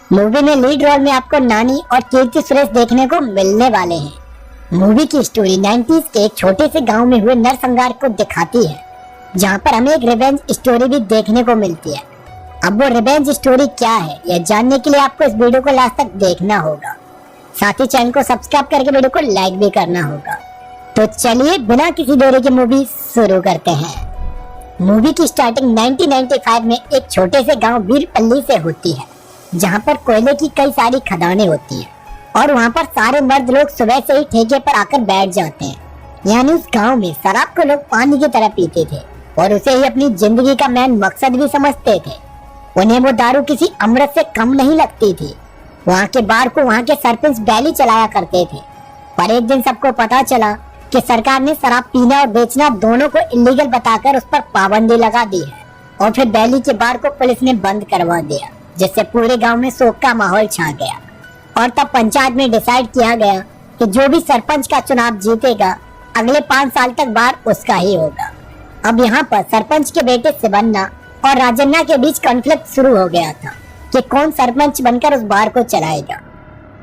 Movie में lead role में आपको नानी और कीर्ति सुरेश देखने को मिलने वाले हैं। मूवी की स्टोरी 90s के एक छोटे से गांव में हुए नरसंहार को दिखाती है, जहां पर हमें एक रिवेंज स्टोरी भी देखने को मिलती है। अब वो रिवेंज स्टोरी क्या है, यह जानने के लिए आपको इस वीडियो को लास्ट तक देखना होगा। साथ ही चैनल को सब्सक्राइब करके वीडियो को लाइक भी करना होगा। तो चलिए बिना किसी देरी के मूवी शुरू करते हैं। मूवी की स्टार्टिंग 1995 में एक छोटे से गांव वीरपल्ली से होती है, जहां पर कोयले की कई सारी खदानें होती हैं और वहां पर सारे मर्द लोग सुबह से ही ठेके पर आकर बैठ जाते हैं। यानी उस गांव में शराब को लोग पानी की तरह पीते थे और उसे ही अपनी जिंदगी का मेन मकसद भी समझते थे। उन्हें वो दारू किसी अमृत से कम नहीं लगती थी। वहाँ के बार को वहाँ के सरपंच बैली चलाया करते थे, पर एक दिन सबको पता चला कि सरकार ने शराब पीना और बेचना दोनों को इलीगल बताकर उस पर पाबंदी लगा दी है और फिर बैली के बार को पुलिस ने बंद करवा दिया, जिससे पूरे गांव में शोक का माहौल छा गया। और तब पंचायत में डिसाइड किया गया कि जो भी सरपंच का चुनाव जीतेगा अगले 5 साल तक बार उसका ही होगा। अब यहाँ पर सरपंच के बेटे शिवन्ना और राजन्ना के बीच कॉन्फ्लिक्ट शुरू हो गया था कि कौन सरपंच बनकर उस बार को चलाएगा।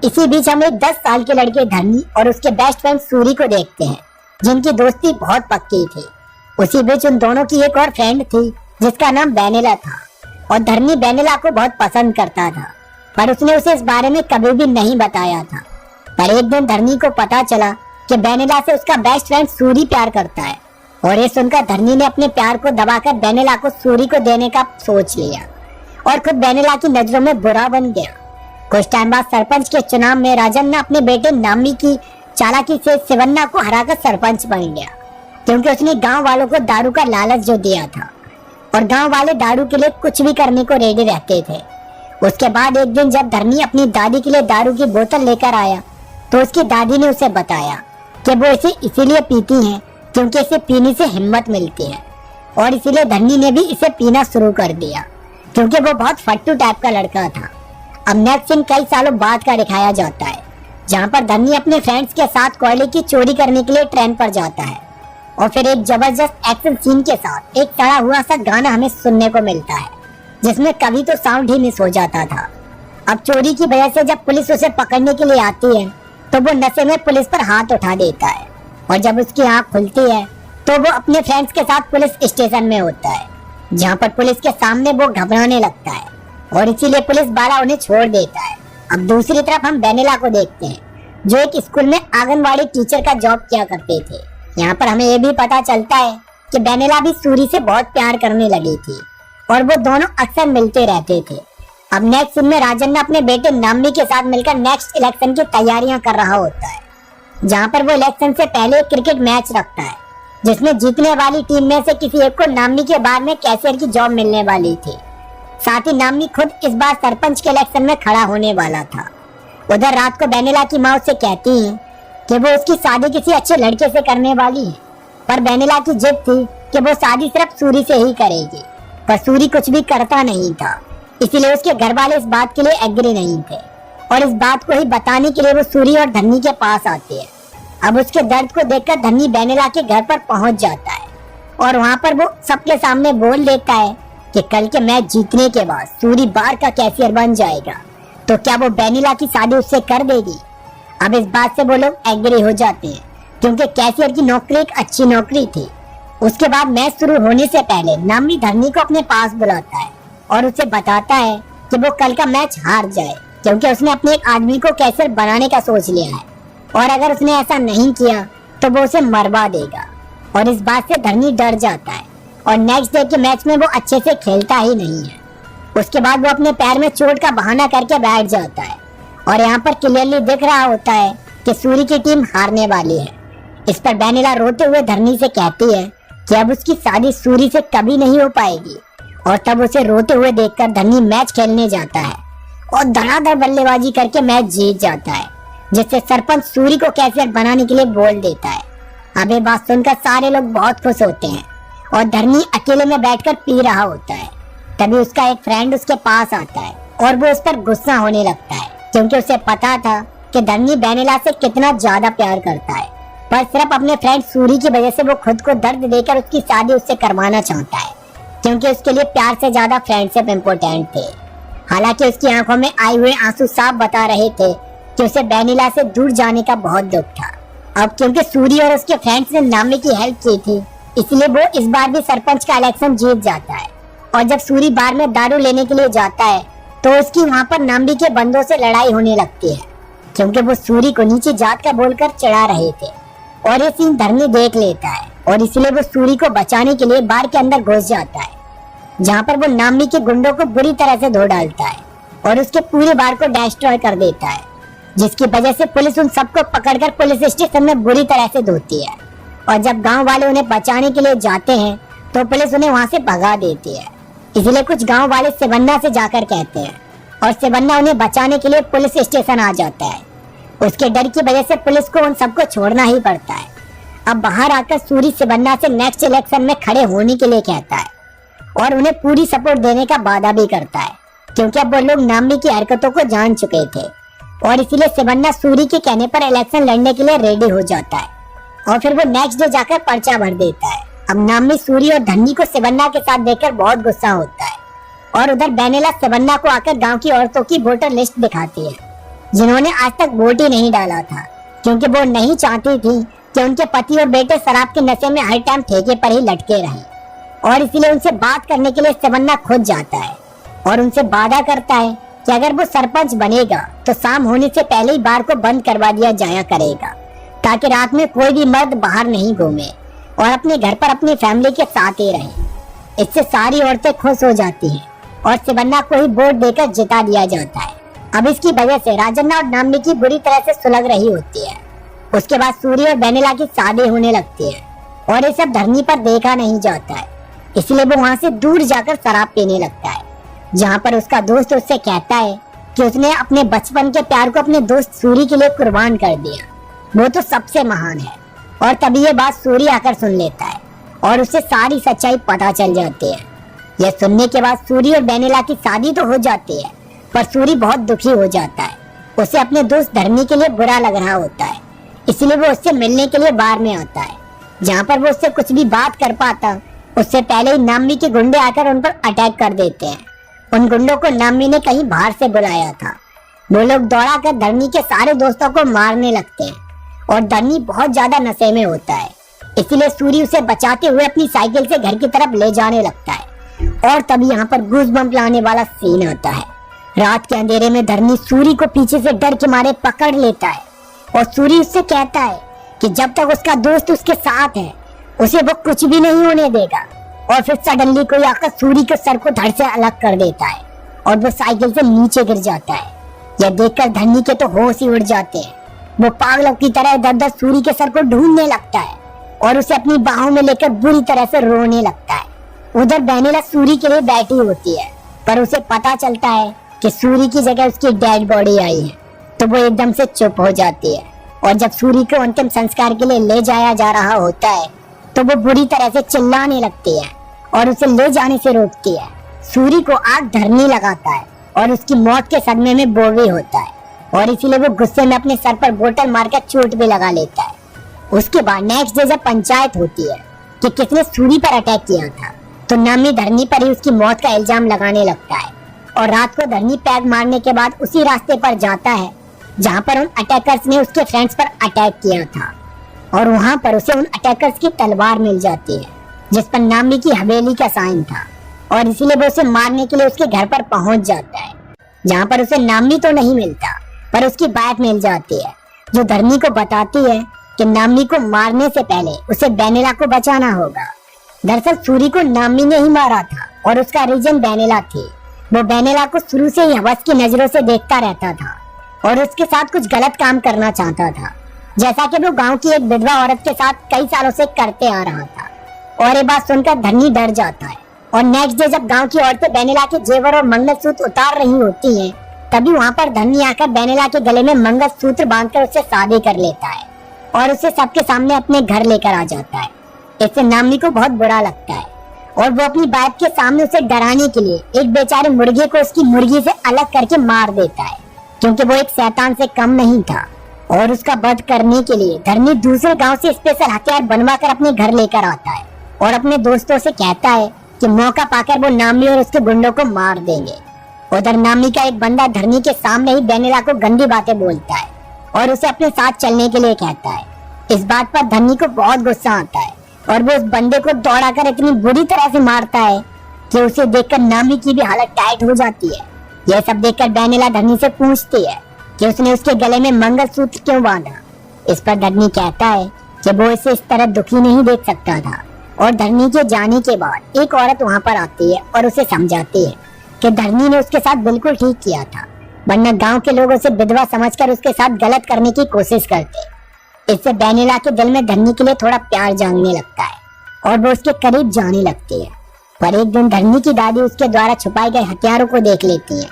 इसी बीच हम एक 10 साल के लड़के धरनी और उसके बेस्ट फ्रेंड सूरी को देखते हैं, जिनकी दोस्ती बहुत पक्की थी। उसी बीच उन दोनों की एक और फ्रेंड थी जिसका नाम बेनेला था और धरनी बेनेला को बहुत पसंद करता था, पर उसने उसे इस बारे में कभी भी नहीं बताया था। पर एक दिन धरनी को पता चला कि बेनेला से उसका बेस्ट फ्रेंड सूरी प्यार करता है और ये सुनकर धरनी ने अपने प्यार को दबाकर बेनेला को सूरी को देने का सोच लिया और खुद बेनेला की नजरों में बुरा बन गया। कुछ टाइम बाद सरपंच के चुनाव में राजन्ना अपने बेटे नामी की चालाकी से शिवन्ना को हराकर सरपंच बन गया, क्योंकि उसने गांव वालों को दारू का लालच जो दिया था और गांव वाले दारू के लिए कुछ भी करने को रेडी रहते थे। उसके बाद एक दिन जब धरनी अपनी दादी के लिए दारू की बोतल लेकर आया तो उसकी दादी ने उसे बताया कि वो इसे इसीलिए पीती हैं क्योंकि इसे पीने से हिम्मत मिलती है, और इसीलिए धरनी ने भी इसे पीना शुरू कर दिया क्योंकि वो बहुत फट्टू टाइप का लड़का था। अब नेक्स्ट सीन कई सालों बाद का दिखाया जाता है, जहाँ पर धरनी अपने फ्रेंड्स के साथ कोयले की चोरी करने के लिए ट्रेन पर जाता है और फिर एक जबरदस्त एक्शन सीन के साथ एक सड़ा हुआ सा गाना हमें सुनने को मिलता है, जिसमें कभी तो साउंड ही मिस हो जाता था। अब चोरी की वजह से जब पुलिस उसे पकड़ने के लिए आती है तो वो नशे में पुलिस पर हाथ उठा देता है और जब उसकी आंख खुलती है तो वो अपने फ्रेंड्स के साथ पुलिस स्टेशन में होता है, जहाँ पर पुलिस के सामने वो घबराने लगता है और इसीलिए पुलिस वाला उन्हें छोड़ देता है। अब दूसरी तरफ हम बेनेला को देखते हैं, जो एक स्कूल में आंगनवाड़ी टीचर का जॉब किया करते थे। यहाँ पर हमें ये भी पता चलता है कि बेनेला भी सूरी से बहुत प्यार करने लगी थी और वो दोनों अक्सर मिलते रहते थे। अब नेक्स्ट सीन में राजन्ना अपने बेटे नामी के साथ मिलकर नेक्स्ट इलेक्शन की तैयारियां कर रहा होता है, जहाँ पर वो इलेक्शन से पहले एक क्रिकेट मैच रखता है, जिसमें जीतने वाली टीम में से किसी एक को नामी के बाद में कैशियर की जॉब मिलने वाली थी। साथ ही नामी खुद इस बार सरपंच के इलेक्शन में खड़ा होने वाला था। उधर रात को बेनेला की माँ उससे कहती है कि वो उसकी शादी किसी अच्छे लड़के से करने वाली है, पर बेनेला की जिद थी कि वो शादी सिर्फ सूरी से ही करेगी, पर सूरी कुछ भी करता नहीं था। इसीलिए उसके घर वाले इस बात के लिए एग्री नहीं थे और इस बात को ही बताने के लिए वो सूरी और धन्नी के पास आती है। अब उसके दर्द को देखकर धन्नी बेनेला के घर पर पहुंच जाता है और वहां पर वो सबके सामने बोल देता है कि कल के मैच जीतने के बाद सूरी बार का कैशियर बन जाएगा, तो क्या वो बेनेला की शादी उससे कर देगी। अब इस बात से वो लोग एग्री हो जाते हैं, क्योंकि कैशियर की नौकरी एक अच्छी नौकरी थी। उसके बाद मैच शुरू होने से पहले नामी धरनी को अपने पास बुलाता है और उसे बताता है कि वो कल का मैच हार जाए, क्योंकि उसने अपने एक आदमी को कैशियर बनाने का सोच लिया है और अगर उसने ऐसा नहीं किया तो वो उसे मरवा देगा। और इस बात से धरनी डर जाता है और नेक्स्ट डे के मैच में वो अच्छे से खेलता ही नहीं है। उसके बाद वो अपने पैर में चोट का बहाना करके बैठ जाता है और यहाँ पर क्लियरली दिख रहा होता है कि सूरी की टीम हारने वाली है। इस पर बेनेला रोते हुए धरनी से कहती है कि अब उसकी शादी सूरी से कभी नहीं हो पाएगी और तब उसे रोते हुए देखकर धरनी मैच खेलने जाता है और धड़ाधड़ बल्लेबाजी करके मैच जीत जाता है, जिससे सरपंच सूरी को कैशियर बनाने के लिए बोल देता है। अब ये बात सुनकर सारे लोग बहुत खुश होते हैं और धरनी अकेले में बैठकर पी रहा होता है। तभी उसका एक फ्रेंड उसके पास आता है और वो उस पर गुस्सा होने लगता है, क्योंकि उसे पता था कि धरनी बेनेला से कितना ज्यादा प्यार करता है, पर सिर्फ अपने फ्रेंड सूरी की वजह से वो खुद को दर्द देकर उसकी शादी उससे करवाना चाहता है, क्योंकि उसके लिए प्यार से ज्यादा फ्रेंडशिप इम्पोर्टेंट थे। हालांकि उसकी आंखों में आए हुए आंसू साफ बता रहे थे कि उसे वेनिला से दूर जाने का बहुत दुख था। अब क्योंकि सूरी और उसके फ्रेंड्स ने नामी की हेल्प की थी, इसलिए वो इस बार भी सरपंच का इलेक्शन जीत जाता है। और जब सूरी बार में दारू लेने के लिए जाता है तो उसकी वहाँ पर नामी के बंदों से लड़ाई होने लगती है, क्योंकि वो सूरी को नीचे जात का बोलकर चढ़ा रहे थे। और ये सीन धरनी देख लेता है और इसलिए वो सूरी को बचाने के लिए बार के अंदर घुस जाता है, जहाँ पर वो नामी के गुंडों को बुरी तरह से धो डालता है और उसके पूरे बार को डिस्ट्रॉय कर देता है, जिसकी वजह से पुलिस उन सबको पकड़कर पुलिस स्टेशन में बुरी तरह से धोती है। और जब गांव वाले उन्हें बचाने के लिए जाते हैं तो पुलिस उन्हें वहां से भगा देती है। इसलिए कुछ गांव वाले सिबन्ना से जाकर कहते हैं और सिबन्ना उन्हें बचाने के लिए पुलिस स्टेशन आ जाता है। उसके डर की वजह से पुलिस को उन सबको छोड़ना ही पड़ता है। अब बाहर आकर सूरी सिबन्ना से नेक्स्ट इलेक्शन में खड़े होने के लिए कहता है और उन्हें पूरी सपोर्ट देने का वादा भी करता है, क्योंकि अब वो लोग नामी की हरकतों को जान चुके थे। और इसीलिए सिबन्ना सूरी के कहने पर इलेक्शन लड़ने के लिए रेडी हो जाता है और फिर वो नेक्स्ट डे जाकर पर्चा भर देता है। अब नामी सूरी और धन्नी को सिबन्ना के साथ देखकर बहुत गुस्सा होता है और उधर वेनिला सिबन्ना को आकर गांव की औरतों की वोटर लिस्ट दिखाती है, जिन्होंने आज तक वोट ही नहीं डाला था, क्योंकि वो नहीं चाहती थी कि उनके पति और बेटे शराब के नशे में हर टाइम ठेके पर ही लटके रहें। और इसलिए उनसे बात करने के लिए सिबन्ना खुद जाता है और उनसे वादा करता है कि अगर वो सरपंच बनेगा तो शाम होने से पहले ही बार को बंद करवा दिया जाया करेगा, ताकि रात में कोई भी मर्द बाहर नहीं घूमे और अपने घर पर अपनी फैमिली के साथ ही रहे। इससे सारी औरतें खुश हो जाती हैं और सिबन्ना को ही वोट देकर जिता दिया जाता है। अब इसकी वजह से राजन्ना और नामी की बुरी तरह से सुलग रही होती है। उसके बाद सूरी और वेनिला की शादी होने लगती है और ये सब धरनी पर देखा नहीं जाता है, इसलिए वो वहाँ से दूर जाकर शराब पीने लगता है, जहाँ पर उसका दोस्त उससे कहता है कि उसने अपने बचपन के प्यार को अपने दोस्त सूरी के लिए कुर्बान कर दिया, वो तो सबसे महान है। और तभी ये बात सूरी आकर सुन लेता है और उसे सारी सच्चाई पता चल जाती है। यह सुनने के बाद सूरी और वेनिला की शादी तो हो जाती है, पर सूरी बहुत दुखी हो जाता है। उसे अपने दोस्त धरनी के लिए बुरा लग रहा होता है, इसलिए वो उससे मिलने के लिए बार में आता है, जहाँ पर वो उससे कुछ भी बात कर पाता उससे पहले ही नामी के गुंडे आकर उन पर अटैक कर देते हैं। उन गुंडों को नामी ने कहीं बाहर से बुलाया था। वो लोग दौड़ा कर धरनी के सारे दोस्तों को मारने लगते हैं और धरनी बहुत ज्यादा नशे में होता है, इसलिए सूरी उसे बचाते हुए अपनी साइकिल से घर की तरफ ले जाने लगता है। और तभी यहाँ पर गूज़बम्प लाने वाला सीन आता है। रात के अंधेरे में धरनी सूरी को पीछे से डर के मारे पकड़ लेता है और सूरी उससे कहता है कि जब तक उसका दोस्त उसके साथ है उसे वो कुछ भी नहीं होने देगा। और फिर सडनली कोई आकर सूरी के सर को धड़ से अलग कर देता है और वो साइकिल से नीचे गिर जाता है। यह देखकर धरनी के तो होश ही उड़ जाते हैं। वो पागलों की तरह इधर उधर सूरी के सर को ढूंढने लगता है और उसे अपनी बाहों में लेकर बुरी तरह से रोने लगता है। उधर वेनिला सूरी के लिए बैठी होती है, पर उसे पता चलता है कि सूरी की जगह उसकी डेड बॉडी आई है, तो वो एकदम से चुप हो जाती है। और जब सूरी को अंतिम संस्कार के लिए ले जाया जा रहा होता है तो वो बुरी तरह से चिल्लाने लगती है और उसे ले जाने से रोकती है। सूरी को आग धरनी लगाता है और उसकी मौत के सदमे में वो भी होता है और इसीलिए वो गुस्से में अपने सर पर बोतल मारकर चोट भी लगा लेता है। उसके बाद नेक्स्ट डे जब पंचायत होती है कि किसने सूरी पर अटैक किया था, तो नामी धरनी पर ही उसकी मौत का इल्जाम लगाने लगता है और रात को धरनी पैग मारने के बाद उसी रास्ते पर जाता है जहाँ पर उन अटैकर्स ने उसके फ्रेंड्स पर अटैक किया था। और वहाँ पर उसे उन अटैकर्स की तलवार मिल जाती है जिस पर नामी की हवेली का साइन था और इसीलिए वो उसे मारने के लिए उसके घर पर पहुंच जाता है, जहाँ पर उसे नामी तो नहीं मिलता पर उसकी बात मिल जाती है, जो धरनी को बताती है कि नामी को मारने से पहले उसे वेनिला को बचाना होगा। दरअसल सूरी को नामी ने ही मारा था और उसका रीजन वेनिला थी। वो वेनिला को शुरू से ही हवस की नजरों से देखता रहता था और उसके साथ कुछ गलत काम करना चाहता था, जैसा कि वो गांव की एक विधवा औरत के साथ कई सालों से करते आ रहा था। और ये बात सुनकर धरनी डर जाता है और नेक्स्ट डे जब गांव की औरतें वेनिला के जेवर और मंगलसूत्र उतार रही होती हैं, तभी वहाँ पर धरनी आकर वेनिला के गले में मंगलसूत्र बांधकर उससे शादी कर लेता है और उसे सबके सामने अपने घर लेकर आ जाता है। इससे नामी को बहुत बुरा लगता है और वो अपनी बात के सामने उसे डराने के लिए एक बेचारे मुर्गे को उसकी मुर्गी से अलग करके मार देता है, क्योंकि वो एक शैतान से कम नहीं था। और उसका वध करने के लिए धरनी दूसरे गांव से स्पेशल हथियार बनवा कर अपने घर लेकर आता है और अपने दोस्तों से कहता है कि मौका पाकर वो नामी और उसके गुंडों को मार देंगे। उधर नामी का एक बंदा धरनी के सामने ही वेनिला को गंदी बातें बोलता है और उसे अपने साथ चलने के लिए कहता है। इस बात पर धरनी को बहुत गुस्सा आता है और वो उस बंदे को दौड़ाकर इतनी बुरी तरह से मारता है कि उसे देखकर नामी की भी हालत टाइट हो जाती है। यह सब देखकर वेनिला धरनी से पूछती है कि उसने उसके गले में मंगलसूत्र क्यों बांधा। इस पर धरनी कहता है कि वो इसे इस तरह दुखी नहीं देख सकता था। और धरनी के जाने के बाद एक औरत वहाँ पर आती है और उसे समझाती है कि धरनी ने उसके साथ बिल्कुल ठीक किया था, वरना गांव के लोग उसे विधवा समझकर उसके साथ गलत करने की कोशिश करते। इससे वेनिला के दिल में धरनी के लिए थोड़ा प्यार जागने लगता है और वो उसके करीब जाने लगती है। पर एक दिन धरनी की दादी उसके द्वारा छुपाए गए हथियारों को देख लेती है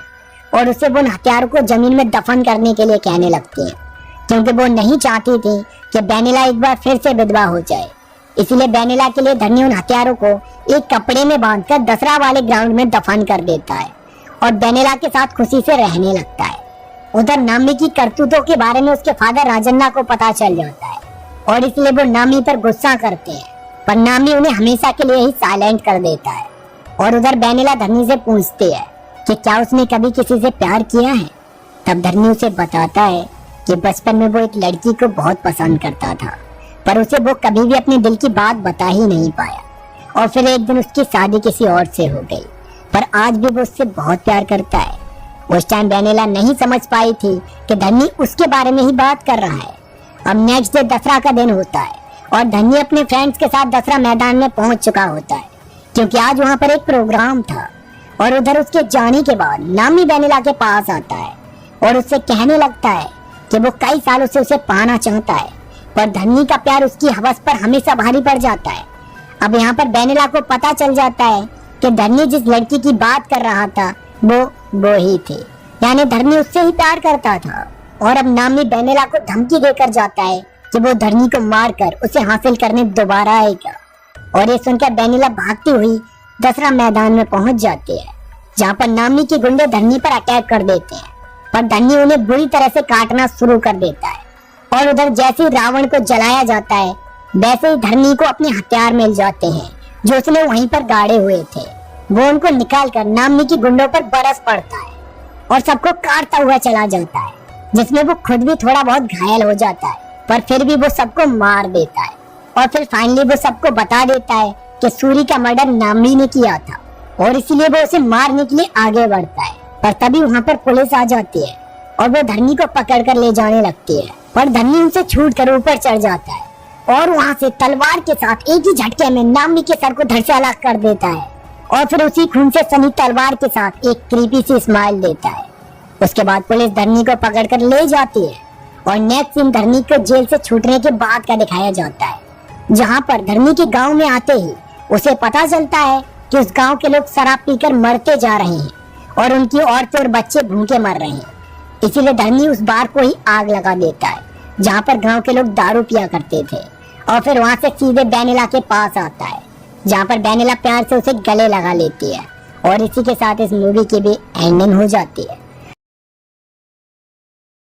और उसे उन हथियारों को जमीन में दफन करने के लिए कहने लगती है, क्योंकि वो नहीं चाहती थी कि वेनिला एक बार फिर से विधवा हो जाए। इसीलिए वेनिला के लिए धरनी उन हथियारों को एक कपड़े में बांधकर दसरा वाले ग्राउंड में दफन कर देता है और वेनिला के साथ खुशी से रहने लगता है। उधर नामी की करतूतों के बारे में उसके फादर राजन्ना को पता चल जाता है और इसलिए वो नामी पर गुस्सा करते हैं, पर नामी उन्हें हमेशा के लिए ही साइलेंट कर देता है। और उधर वेनिला धरनी से पूछती है कि क्या उसने कभी किसी से प्यार किया है। तब धरनी उसे बताता है कि बचपन में वो एक लड़की को बहुत पसंद करता था, पर उसे वो कभी भी अपने दिल की बात बता ही नहीं पाया और फिर एक दिन उसकी शादी किसी और से हो गई, पर आज भी वो उससे बहुत प्यार करता है। उस टाइम वेनिला नहीं समझ पाई थी कि धरनी उसके बारे में ही बात कर रहा है। अब नेक्स्ट डे दसरा का दिन होता है और धरनी अपने फ्रेंड्स के साथ दसरा मैदान में पहुंच चुका होता है, क्योंकि आज वहां पर एक प्रोग्राम था। और उधर उसके जाने के बाद नामी वेनिला के पास आता है और उससे कहने लगता है कि वो कई सालों से उसे पाना चाहता है, पर धरनी का प्यार उसकी हवस पर हमेशा भारी पड़ जाता है। अब यहाँ पर वेनिला को पता चल जाता है कि धरनी जिस लड़की की बात कर रहा था वो ही थी, यानी धरनी उससे ही प्यार करता था। और अब नामी वेनिला को धमकी देकर जाता है कि वो धरनी को मारकर उसे हासिल करने दोबारा आएगा। और ये सुनकर वेनिला भागती हुई दसरा मैदान में पहुंच जाती है, जहाँ पर नामी के गुंडे धरनी पर अटैक कर देते हैं, पर धरनी उन्हें बुरी तरह से काटना शुरू कर देता है। और उधर जैसे ही रावण को जलाया जाता है, वैसे ही धरनी को अपने हथियार मिल जाते हैं जो उसने वहीं पर गाड़े हुए थे। वो उनको निकालकर नामी की गुंडों पर बरस पड़ता है और सबको काटता हुआ चला जाता है, जिसमें वो खुद भी थोड़ा बहुत घायल हो जाता है, पर फिर भी वो सबको मार देता है। और फिर फाइनली वो सबको बता देता है कि सूरी का मर्डर नामी ने किया था और इसीलिए वो उसे मारने के लिए आगे बढ़ता है। पर तभी वहाँ पर पुलिस आ जाती है और वो धरनी को पकड़कर ले जाने लगती है, पर धरनी उनसे छूटकर ऊपर चढ़ जाता है और वहाँ से तलवार के साथ एक ही झटके में नामी के सर को धड़ से अलग कर देता है और फिर उसी खून से सनी तलवार के साथ एक क्रीपी सी स्माइल देता है। उसके बाद पुलिस धरनी को पकड़कर ले जाती है और नेक्स्ट सीन धरनी को जेल से छूटने के बाद का दिखाया जाता है, जहाँ पर धरनी के गांव में आते ही उसे पता चलता है कि उस गांव के लोग शराब पीकर मरते जा रहे हैं और उनकी औरतें और बच्चे भूखे मर रहे हैं। इसीलिए धरनी उस बार को ही आग लगा देता है जहाँ पर गांव के लोग दारू पिया करते थे और फिर वहाँ से सीधे वेनिला के पास आता है, जहाँ पर वेनिला प्यार से उसे गले लगा लेती है। और इसी के साथ इस मूवी की भी एंडिंग हो जाती है।